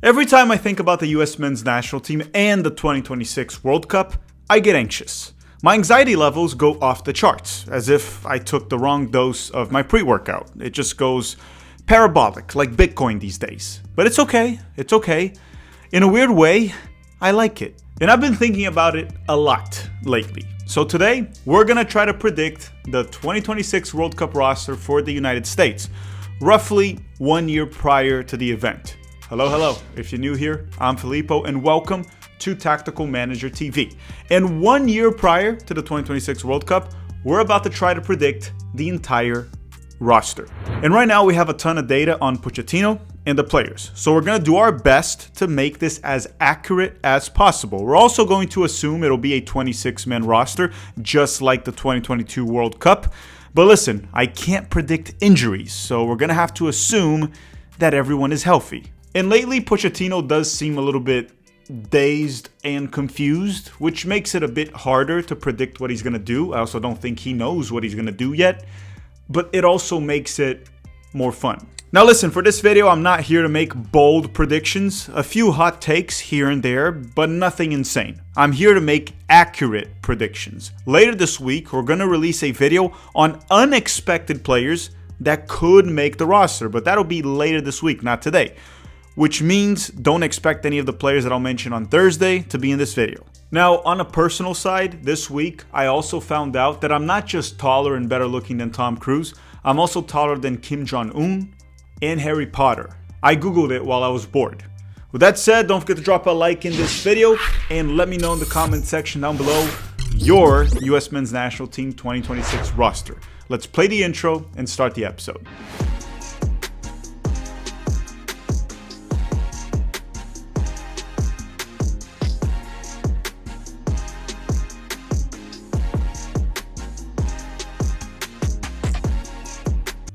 Every time I think about the US men's national team and the 2026 World Cup, I get anxious. My anxiety levels go off the charts, as if I took the wrong dose of my pre-workout. It just goes parabolic, like Bitcoin these days. But it's okay. In a weird way, I like it. And I've been thinking about it a lot lately. So today, we're gonna try to predict the 2026 World Cup roster for the United States, roughly 1 year prior to the event. Hello. If you're new here, I'm Filippo, and welcome to Tactical Manager TV. And 1 year prior to the 2026 World Cup, we're about to try to predict the entire roster. And right now we have a ton of data on Pochettino and the players. So we're going to do our best to make this as accurate as possible. We're also going to assume it'll be a 26-man roster, just like the 2022 World Cup. But listen, I can't predict injuries, so we're going to have to assume that everyone is healthy. And lately, Pochettino does seem a little bit dazed and confused, which makes it a bit harder to predict what he's going to do. I also don't think he knows what he's going to do yet, but it also makes it more fun. Now listen, for this video, I'm not here to make bold predictions, a few hot takes here and there, but nothing insane. I'm here to make accurate predictions. Later this week, we're going to release a video on unexpected players that could make the roster, but that'll be later this week, not today. Which means don't expect any of the players that I'll mention on Thursday to be in this video. Now, on a personal side, this week, I also found out that I'm not just taller and better looking than Tom Cruise, I'm also taller than Kim Jong-un and Harry Potter. I Googled it while I was bored. With that said, don't forget to drop a like in this video and let me know in the comment section down below your US Men's National Team 2026 roster. Let's play the intro and start the episode.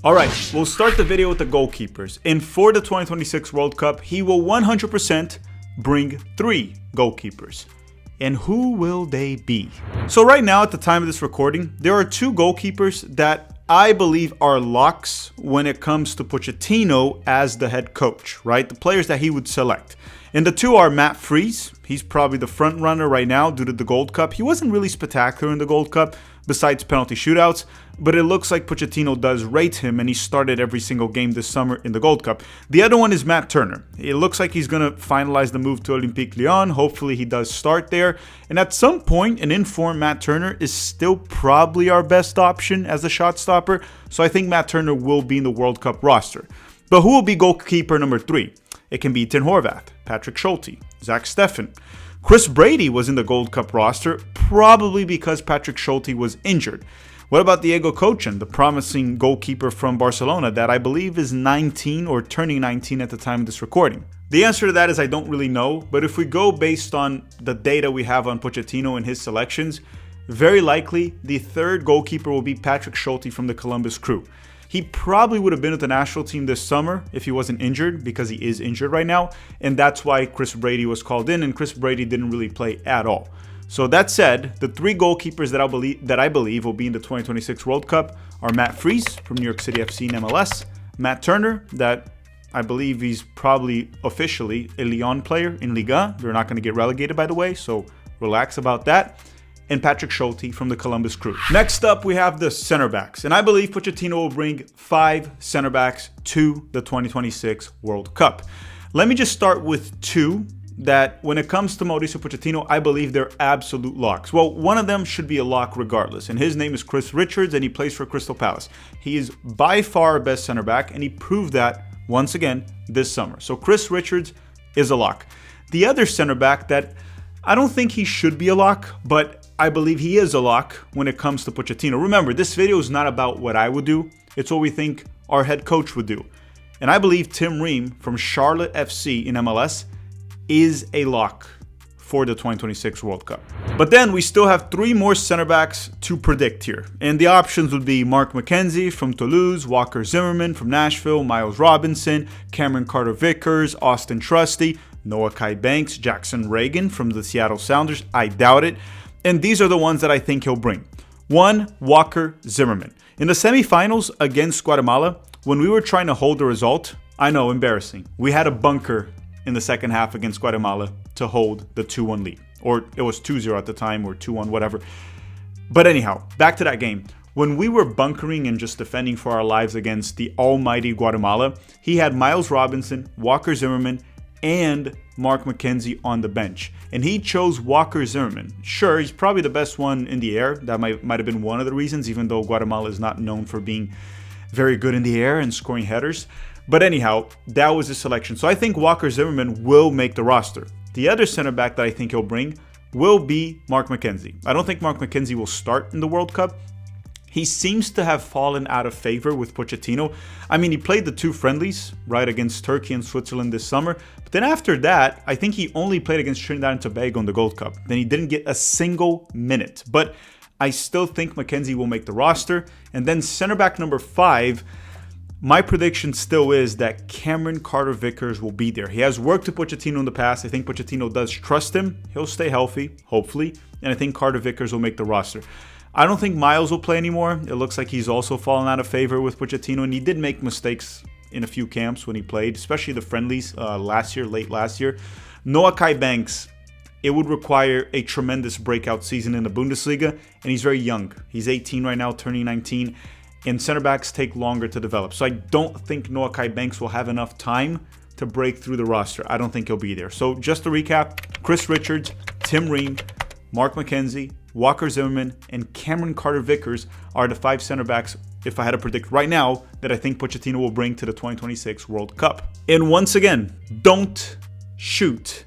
Alright, we'll start the video with the goalkeepers. And for the 2026 World Cup, he will 100% bring 3 goalkeepers. And who will they be? So right now, at the time of this recording, there are 2 goalkeepers that I believe are locks when it comes to Pochettino as the head coach, right? The players that he would select. And the 2 are Matt Freese. He's probably the front runner right now due to the Gold Cup. He wasn't really spectacular in the Gold Cup, besides penalty shootouts, but it looks like Pochettino does rate him, and he started every single game this summer in the Gold Cup. The other one is Matt Turner. It looks like he's going to finalize the move to Olympique Lyon. Hopefully he does start there. And at some point, an informed Matt Turner is still probably our best option as a shot stopper, so I think Matt Turner will be in the World Cup roster. But who will be goalkeeper number 3? It can be Ten Horvath, Patrick Schulte, Zach Steffen. Chris Brady was in the Gold Cup roster, probably because Patrick Schulte was injured. What about Diego Kochen, the promising goalkeeper from Barcelona that I believe is 19 or turning 19 at the time of this recording? The answer to that is I don't really know, but if we go based on the data we have on Pochettino and his selections, very likely the 3rd goalkeeper will be Patrick Schulte from the Columbus Crew. He probably would have been with the national team this summer if he wasn't injured, because he is injured right now, and that's why Chris Brady was called in, and Chris Brady didn't really play at all. So that said, the 3 goalkeepers that I believe will be in the 2026 World Cup are Matt Freese from New York City FC and MLS, Matt Turner, that I believe he's probably officially a Lyon player in Liga. They're not going to get relegated, by the way, so relax about that. And Patrick Schulte from the Columbus Crew. Next up, we have the center backs. And I believe Pochettino will bring 5 center backs to the 2026 World Cup. Let me just start with 2 that when it comes to Mauricio Pochettino, I believe they're absolute locks. Well, one of them should be a lock regardless. And his name is Chris Richards, and he plays for Crystal Palace. He is by far our best center back, and he proved that once again this summer. So Chris Richards is a lock. The other center back that I don't think he should be a lock, but I believe he is a lock when it comes to Pochettino. Remember, this video is not about what I would do. It's what we think our head coach would do. And I believe Tim Ream from Charlotte FC in MLS is a lock for the 2026 World Cup. But then we still have 3 more center backs to predict here. And the options would be Mark McKenzie from Toulouse, Walker Zimmerman from Nashville, Miles Robinson, Cameron Carter-Vickers, Austin Trusty, Noah Kai Banks, Jackson Reagan from the Seattle Sounders. I doubt it. And these are the ones that I think he'll bring. 1, Walker Zimmerman. In the semifinals against Guatemala, when we were trying to hold the result, I know, embarrassing. We had a bunker in the second half against Guatemala to hold the 2-1 lead. Or it was 2-0 at the time, or 2-1, whatever. But anyhow, back to that game. When we were bunkering and just defending for our lives against the almighty Guatemala, he had Miles Robinson, Walker Zimmerman, and Mark McKenzie on the bench. And he chose Walker Zimmerman. Sure, he's probably the best one in the air. That might have been one of the reasons, even though Guatemala is not known for being very good in the air and scoring headers. But anyhow, that was his selection. So I think Walker Zimmerman will make the roster. The other center back that I think he'll bring will be Mark McKenzie. I don't think Mark McKenzie will start in the World Cup. He seems to have fallen out of favor with Pochettino. I mean, he played the 2 friendlies, right, against Turkey and Switzerland this summer. But then after that, I think he only played against Trinidad and Tobago in the Gold Cup. Then he didn't get a single minute. But I still think McKenzie will make the roster. And then center back number 5, my prediction still is that Cameron Carter-Vickers will be there. He has worked with Pochettino in the past. I think Pochettino does trust him. He'll stay healthy, hopefully. And I think Carter-Vickers will make the roster. I don't think Miles will play anymore. It looks like he's also fallen out of favor with Pochettino, and he did make mistakes in a few camps when he played, especially the friendlies late last year. Noah Kai Banks, it would require a tremendous breakout season in the Bundesliga, and he's very young. He's 18 right now, turning 19, and center backs take longer to develop. So I don't think Noah Kai Banks will have enough time to break through the roster. I don't think he'll be there. So just to recap, Chris Richards, Tim Ream, Mark McKenzie, Walker Zimmerman, and Cameron Carter-Vickers are the 5 center backs, if I had to predict right now, that I think Pochettino will bring to the 2026 World Cup. And once again, don't shoot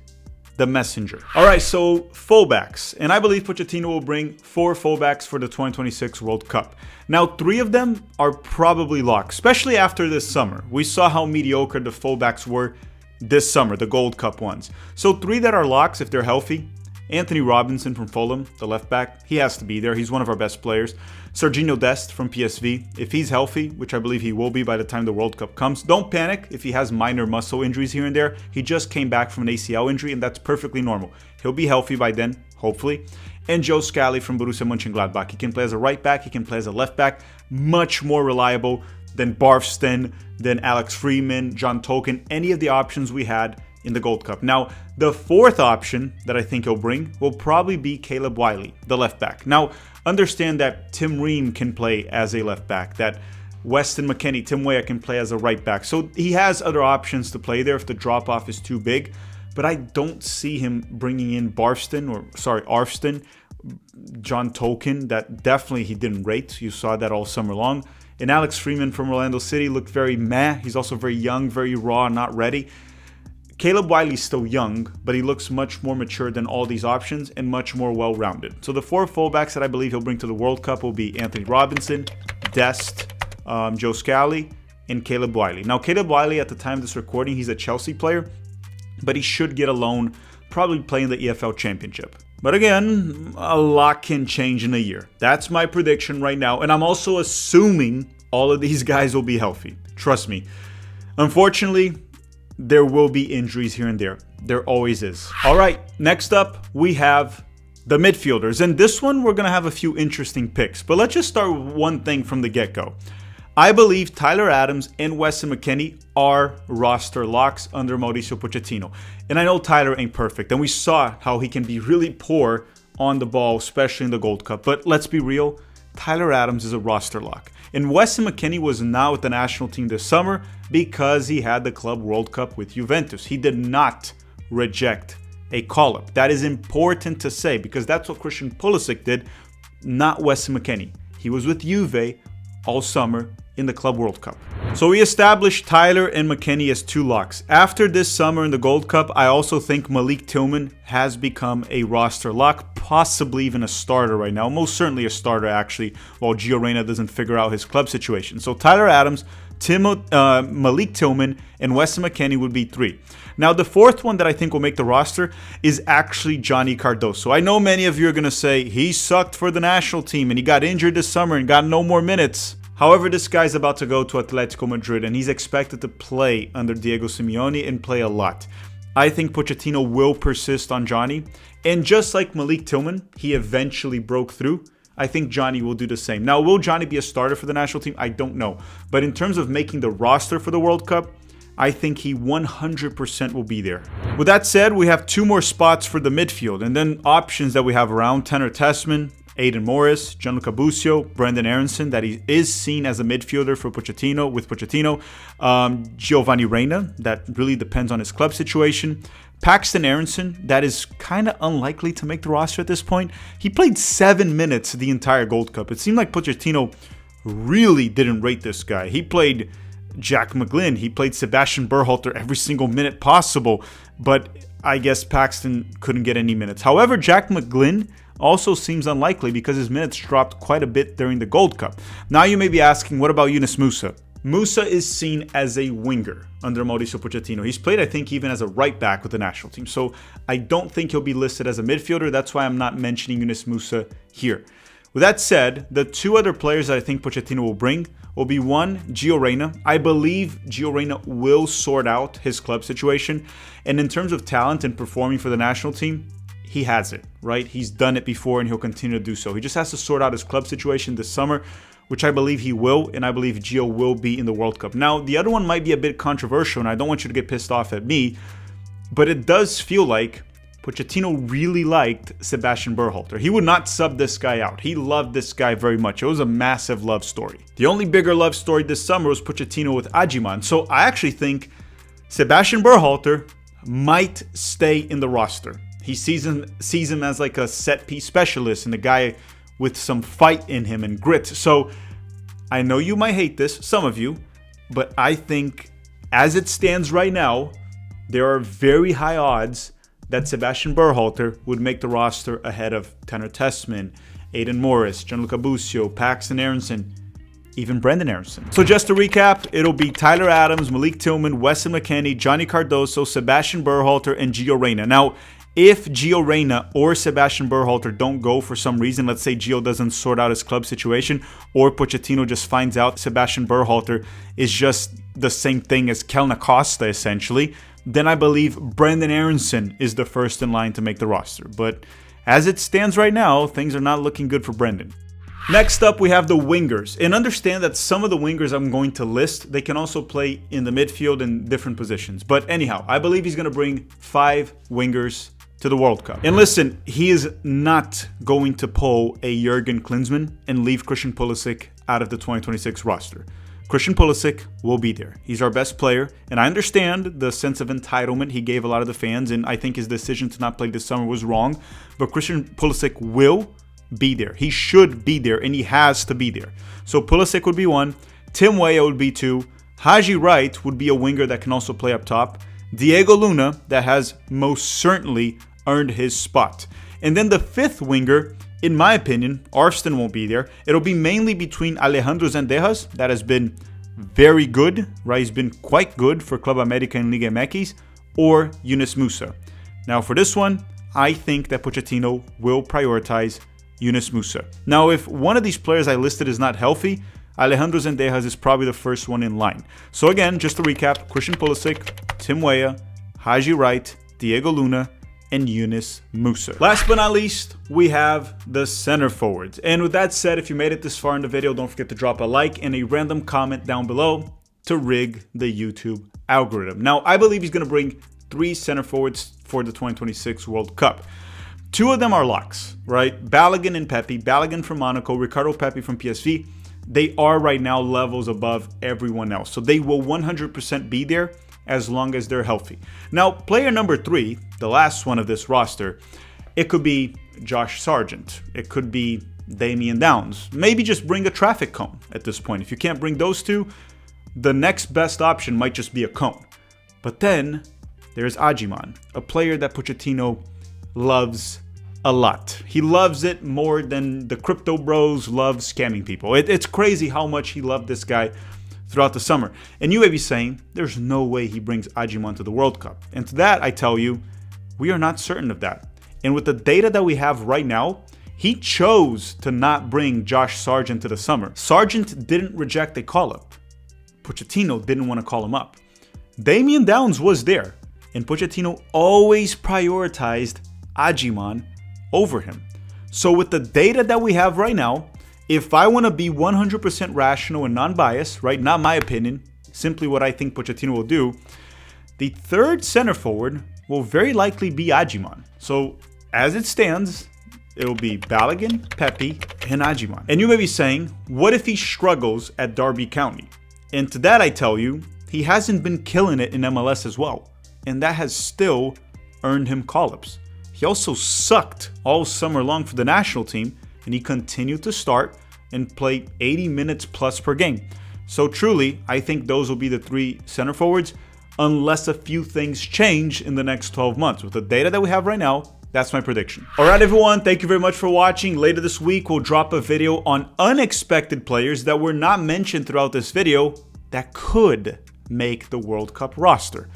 the messenger. All right, so fullbacks. And I believe Pochettino will bring 4 fullbacks for the 2026 World Cup. Now, 3 of them are probably locked, especially after this summer. We saw how mediocre the fullbacks were this summer, the Gold Cup ones. So 3 that are locks if they're healthy. Anthony Robinson from Fulham, the left back, he has to be there. He's one of our best players. Serginho Dest from PSV, if he's healthy, which I believe he will be by the time the World Cup comes. Don't panic if he has minor muscle injuries here and there. He just came back from an ACL injury, and that's perfectly normal. He'll be healthy by then, hopefully. And Joe Scally from Borussia Mönchengladbach. He can play as a right back, he can play as a left back. Much more reliable than Barfsten, than Alex Freeman, John Tolkien, any of the options we had in the Gold Cup. Now, the 4th option that I think he'll bring will probably be Caleb Wiley, the left back. Now, understand that Tim Ream can play as a left back, that Weston McKennie, Tim Weah can play as a right back. So he has other options to play there if the drop-off is too big. But I don't see him bringing in Arfsten, John Tolkien, that definitely he didn't rate. You saw that all summer long. And Alex Freeman from Orlando City looked very meh. He's also very young, very raw, not ready. Caleb Wiley's still young, but he looks much more mature than all these options and much more well-rounded. So the 4 fullbacks that I believe he'll bring to the World Cup will be Anthony Robinson, Dest, Joe Scally, and Caleb Wiley. Now, Caleb Wiley, at the time of this recording, he's a Chelsea player, but he should get a loan, probably playing the EFL Championship. But again, a lot can change in a year. That's my prediction right now, and I'm also assuming all of these guys will be healthy. Trust me. Unfortunately, there will be injuries here and there. There always is. All right, next up, we have the midfielders. And this one, we're going to have a few interesting picks. But let's just start with one thing from the get-go. I believe Tyler Adams and Weston McKennie are roster locks under Mauricio Pochettino. And I know Tyler ain't perfect. And we saw how he can be really poor on the ball, especially in the Gold Cup. But let's be real, Tyler Adams is a roster lock. And Weston McKennie was now with the national team this summer because he had the Club World Cup with Juventus. He did not reject a call-up. That is important to say because that's what Christian Pulisic did, not Weston McKennie. He was with Juve all summer in the Club World Cup. So we established Tyler and McKennie as 2 locks. After this summer in the Gold Cup, I also think Malik Tillman has become a roster lock, possibly even a starter right now. Most certainly a starter, actually, while Gio Reyna doesn't figure out his club situation. So Tyler Adams, Malik Tillman, and Weston McKennie would be 3. Now, the 4th one that I think will make the roster is actually Johnny Cardoso. I know many of you are going to say he sucked for the national team and he got injured this summer and got no more minutes. However, this guy's about to go to Atletico Madrid and he's expected to play under Diego Simeone and play a lot. I think Pochettino will persist on Johnny. And just like Malik Tillman, he eventually broke through. I think Johnny will do the same. Now, will Johnny be a starter for the national team? I don't know. But in terms of making the roster for the World Cup, I think he 100% will be there. With that said, we have 2 more spots for the midfield, and then options that we have around: Tanner Tessman, Aiden Morris, Gianluca Busio, Brendan Aronson, that he is seen as a midfielder for Pochettino, with Pochettino, Giovanni Reina, that really depends on his club situation, Paxton Aronson, that is kind of unlikely to make the roster at this point. He played 7 minutes the entire Gold Cup. It seemed like Pochettino really didn't rate this guy. He played Jack McGlynn, he played Sebastian Berhalter every single minute possible, but I guess Paxton couldn't get any minutes. However, Jack McGlynn also seems unlikely because his minutes dropped quite a bit during the Gold Cup. Now you may be asking, what about Yunus Musa? Musa is seen as a winger under Mauricio Pochettino. He's played, I think, even as a right back with the national team. So I don't think he'll be listed as a midfielder. That's why I'm not mentioning Yunus Musa here. With that said, the 2 other players that I think Pochettino will bring will be, 1, Gio Reyna. I believe Gio Reyna will sort out his club situation. And in terms of talent and performing for the national team, he has it, right? He's done it before and he'll continue to do so. He just has to sort out his club situation this summer, which I believe he will, and I believe Gio will be in the World Cup. Now, the other one might be a bit controversial, and I don't want you to get pissed off at me, but it does feel like Pochettino really liked Sebastian Berhalter. He would not sub this guy out. He loved this guy very much. It was a massive love story. The only bigger love story this summer was Pochettino with Agyman. So I actually think Sebastian Berhalter might stay in the roster. He sees him as like a set-piece specialist and a guy with some fight in him and grit. So I know you might hate this, some of you, but I think as it stands right now, there are very high odds that Sebastian Berhalter would make the roster ahead of Tanner Tessman, Aiden Morris, Gianluca Busio, Paxton Aronson, even Brendan Aronson. So just to recap, it'll be Tyler Adams, Malik Tillman, Weston McKennie, Johnny Cardoso, Sebastian Berhalter, and Gio Reyna. Now, if Gio Reyna or Sebastian Berhalter don't go for some reason, let's say Gio doesn't sort out his club situation, or Pochettino just finds out Sebastian Berhalter is just the same thing as Kelna Costa, essentially, then I believe Brendan Aronson is the first in line to make the roster. But as it stands right now, things are not looking good for Brendan. Next up, we have the wingers. And understand that some of the wingers I'm going to list, they can also play in the midfield in different positions. But anyhow, I believe he's going to bring 5 wingers to the World Cup. And listen, he is not going to pull a Jurgen Klinsmann and leave Christian Pulisic out of the 2026 roster. Christian Pulisic will be there. He's our best player, and I understand the sense of entitlement he gave a lot of the fans, and I think his decision to not play this summer was wrong, but Christian Pulisic will be there. He should be there, and he has to be there. So Pulisic would be 1, Tim Weah would be 2, Haji Wright would be a winger that can also play up top, Diego Luna, that has most certainly earned his spot. And then the 5th winger, in my opinion, Arston won't be there. It'll be mainly between Alejandro Zendejas, that has been very good, right? He's been quite good for Club America and Liga MX, or Yunus Musa. Now for this one, I think that Pochettino will prioritize Yunus Musa. Now if one of these players I listed is not healthy, Alejandro Zendejas is probably the first one in line. So again, just to recap, Christian Pulisic, Tim Weah, Haji Wright, Diego Luna, and Yunus Musa. Last but not least, we have the center forwards. And with that said, if you made it this far in the video, don't forget to drop a like and a random comment down below to rig the YouTube algorithm. Now, I believe he's going to bring 3 center forwards for the 2026 World Cup. 2 of them are locks, right? Balogun and Pepe. Balogun from Monaco, Ricardo Pepe from PSV. They are right now levels above everyone else. So they will 100% be there as long as they're healthy. Now, player number 3, the last one of this roster, it could be Josh Sargent. It could be Damian Downs. Maybe just bring a traffic cone at this point. If you can't bring those 2, the next best option might just be a cone. But then there's Agyman, a player that Pochettino loves a lot. He loves it more than the crypto bros love scamming people. It's crazy how much he loved this guy throughout the summer. And you may be saying, there's no way he brings Agyman to the World Cup. And to that, I tell you, we are not certain of that. And with the data that we have right now, he chose to not bring Josh Sargent to the summer. Sargent didn't reject a call-up. Pochettino didn't want to call him up. Damian Downs was there, and Pochettino always prioritized Agyman over him. So with the data that we have right now, if I want to be 100% rational and non-biased, right, not my opinion, simply what I think Pochettino will do, the third center forward will very likely be Agyman. So as it stands, it will be Balogun, Pepe, and Agyman. And you may be saying, what if he struggles at Derby County? And to that I tell you, he hasn't been killing it in MLS as well. And that has still earned him call-ups. He also sucked all summer long for the national team, and he continued to start and play 80 minutes plus per game. So truly, I think those will be the three center forwards, unless a few things change in the next 12 months. With the data that we have right now, that's my prediction. All right, everyone, thank you very much for watching. Later this week, we'll drop a video on unexpected players that were not mentioned throughout this video that could make the World Cup roster.